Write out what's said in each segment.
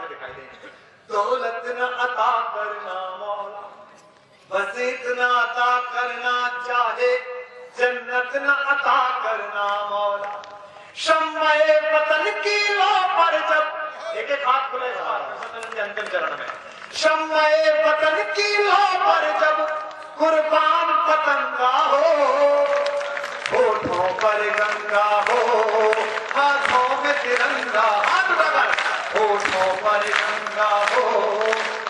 में दिखाई देंगे। दौलत न अता करना मौला, बस इतना अता करना चाहे, जन्नत न अता करना मौला। शम्मे वतन की लो पर जब एक एक हाथ खुले अंतिम चरण में, शम्मे वतन की लो पर जब कुर्बान पतंगा हो, होठों पर गंगा हो, हाथों में तिरंगा, हाथ बगल, होठों पर गंगा हो,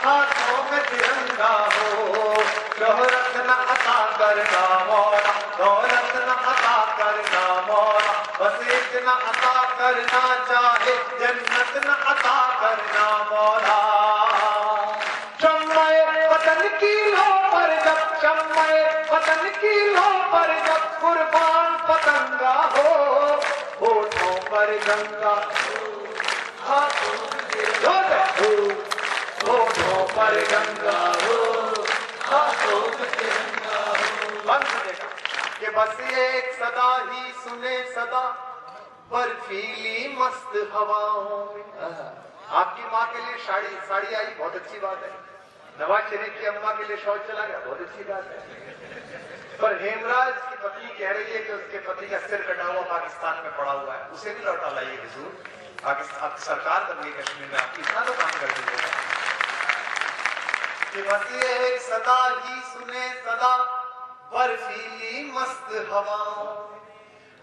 हाथों में तिरंगा हो। शोहरत न अता करना मौला, दौलत न अता करना मौला, बस इतना अता करना चाहे, जन्नत न अता करना मौला। शम्मे वतन की लो पर जब, शम्मे वतन की लो पर जब कुर्बान पतंगा हो, होठों पर गंगा हो, हाथों होठों पर गंगा हो, हाथों में तिरंगा हो। बंद देखा कि बस एक सदा ही सुने सदा बर्फीली मस्त हवाओं में। आपकी माँ के लिए साड़ी आई, बहुत अच्छी बात है। नवाज शरीफ की अम्मा के लिए शौच चला गया, बहुत अच्छी बात है। पर हेमराज की पत्नी कह रही है कि उसके पति का सिर कटा हुआ पाकिस्तान में पड़ा हुआ है, उसे भी लौटा लाइए हुजूर। पाकिस्तान सरकार बन गई कश्मीर में, आपकी इतना तो काम कर दीजिएगा कि बस ये सदा ही सुने सदा बर्फीली मस्त हवाओं,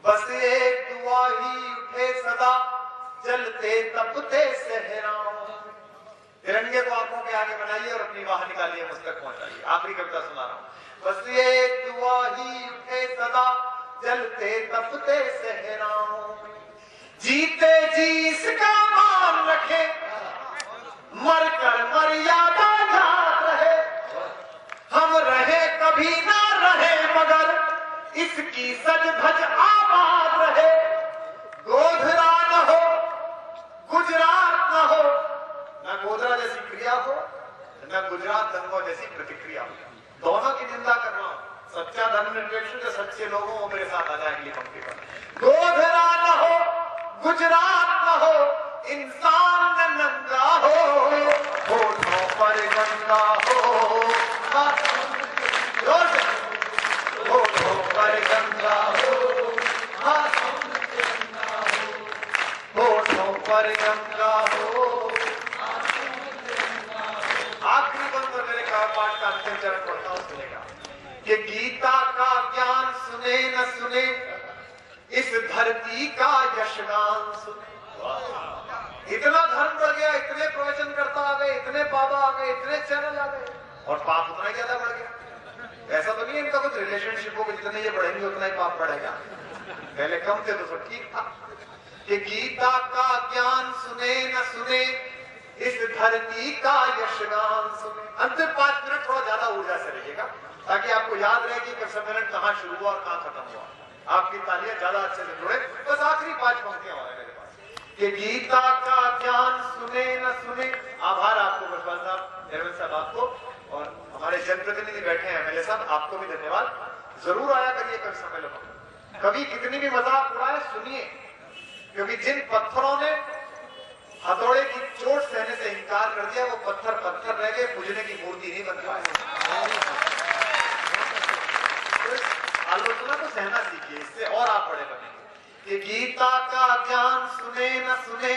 बस एक दुआ ही उठे सदा जलते तपते सहराओं। तिरंगे को आंखों के आगे बनाइए और अपनी वाह निकालिए, मुझ तक पहुंचाइए। आखिरी कविता सुना रहा हूं। बस ये दुआ ही उठे सदा जलते तपते सहराओं, जीते जी इसका मान रखे, मरकर मर्यादा याद रहे, हम रहे कभी ना रहे मगर इसकी सज धज आबाद रहे। गोधरा न हो, गुजरात न हो, न गोधरा जैसी क्रिया हो, न गुजरात दंगों जैसी प्रतिक्रिया हो। दोनों की निंदा कर रहा हूं। सच्चा धर्मनिरपेक्ष जो सच्चे लोगों को मेरे साथ आ जाए अगली पंक्ति पर। गोधरा न हो, गुजरात न हो, इंसान न नंगा हो, होठों पर गंगा हो, होठों पर गंगा हो, हाथों में तिरंगा हो, होठों पर गंगा हो। आखिरी बंद मेरे का पाठ का अंतिम चरण पढ़ता हूं, सुनेगा कि गीता का ज्ञान सुने न सुने, इस धरती का यशगान सुने। इतना धर्म बढ़ गया, इतने प्रवचन करता आ गए, इतने बाबा आ गए, इतने चैनल आ गए, और पाप उतना ही ज्यादा बढ़ गया। ऐसा तो नहीं है इनका कुछ रिलेशनशिप हो, जितने ये बढ़ेंगे उतना ही पाप बढ़ेगा। पहले कम थे तो सब ठीक था। कि गीता का ज्ञान सुने न सुने, इस धरती का यशगान सुने। अंतिम 5 मिनट थोड़ा ज्यादा ऊर्जा से रहिएगा, ताकि आपको याद रहे कि सम्मेलन कहाँ शुरू हुआ और कहाँ खत्म हुआ। आपकी तालियां ज्यादा अच्छे से जुड़े। बस आखिरी 5 पंक्तियां हो मेरे पास कि गीता का ज्ञान सुने न सुने। आभार आपको बरपाल साहब, देवेंद्र साहब आपको, और हमारे जनप्रतिनिधि बैठे हैं एमएलए साहब, आपको भी धन्यवाद। जरूर आया करिए कवि सम्मेलन। कभी कितनी भी मजाक उड़ाए सुनिए, क्योंकि जिन पत्थरों ने हथौड़े की चोट सहने से इनकार कर दिया, वो पत्थर पत्थर रह गए, पूजने की मूर्ति नहीं बन पाए। आलोचना को सहना सीखिए, इससे और आप बड़े बनेंगे। कि गीता का ज्ञान सुने न सुने,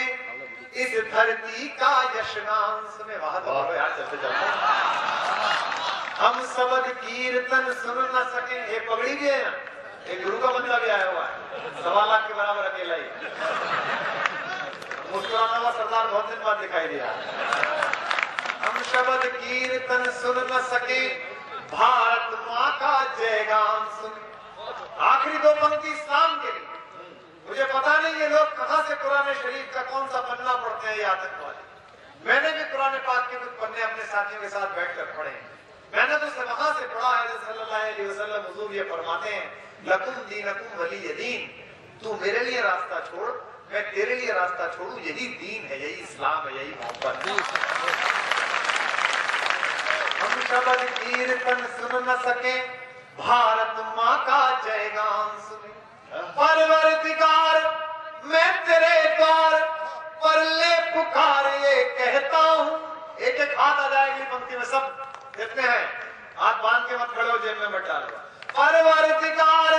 इस धरती का यशगान सुने। वहां तो यार चलते चलते हम सबद कीर्तन सुन न सके। एक पगड़ी भी है यहाँ, एक गुरु का बंदा भी आया हुआ है, 1.25 लाख के बराबर अकेला ही मुस्कुराता हुआ सरदार बहुत दिन बाद दिखाई दिया। हम शब्द कीर्तन सुन न सके, भारत माँ का जयगान सुन। आखिरी 2 पंक्ति इस्लाम के लिए। मुझे पता नहीं ये लोग कहां से कुरान शरीफ का कौन सा पन्ना पढ़ते हैं ये आतंकवादी। मैंने भी कुरान पाक के कुछ पन्ने अपने साथियों के साथ बैठकर पढ़े हैं। मैंने तो वहां से पढ़ा है, सल्लल्लाहु अलैहि वसल्लम हुजूर ये फरमाते हैं, लकुम दीनकुम वलिय दीन। तू मेरे लिए रास्ता छोड़, मैं तेरे लिए रास्ता छोड़ू। यही दीन है, यही इस्लाम है, यही मोहब्बत है। हम शब्द कीर्तन सुन न सके, भारत माँ का जयगान सुने। परवरदिगार मैं तेरे द्वार पर ले पुकार, ये कहता में सब जितने हैं, हाथ बांध के मत खड़े हो, जेब में मत डालो। परवरदिगार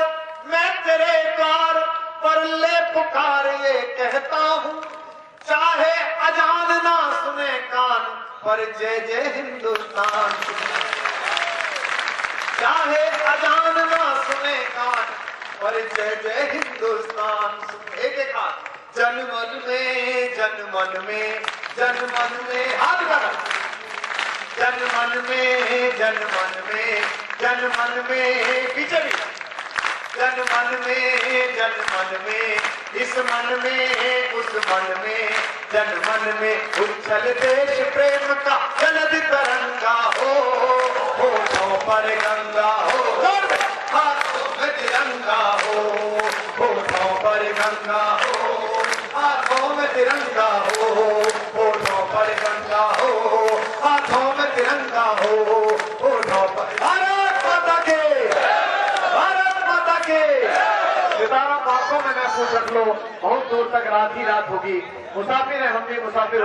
मैं तेरे द्वार पर ले पुकार ये कहता हूँ, चाहे अजान ना सुने कान पर जय जय हिंदुस्तान। चाहे अजान ना सुने कान पर जय जय हिंदुस्तान। एक एक हाथ, जन मन में जन मन में जन मन में, हाथ लगा, जन मन में जन मन में जन मन में, पीछे भी, जन मन में इस मन में उस मन में, जन मन में उछल देश प्रेम का जलद तरंगा हो, होठों पर गंगा हो, हाथों में तिरंगा हो, होठों पर गंगा हो, हाथों में तिरंगा हो, होठों पर गंगा हो, हाथों में तिरंगा हो, होठों पर। भारत माता के, भारत माता के। सितारा बातों में महफूज रख लो, बहुत दूर तक रात ही रात होगी। मुसाफिर है हम भी, मुसाफिर।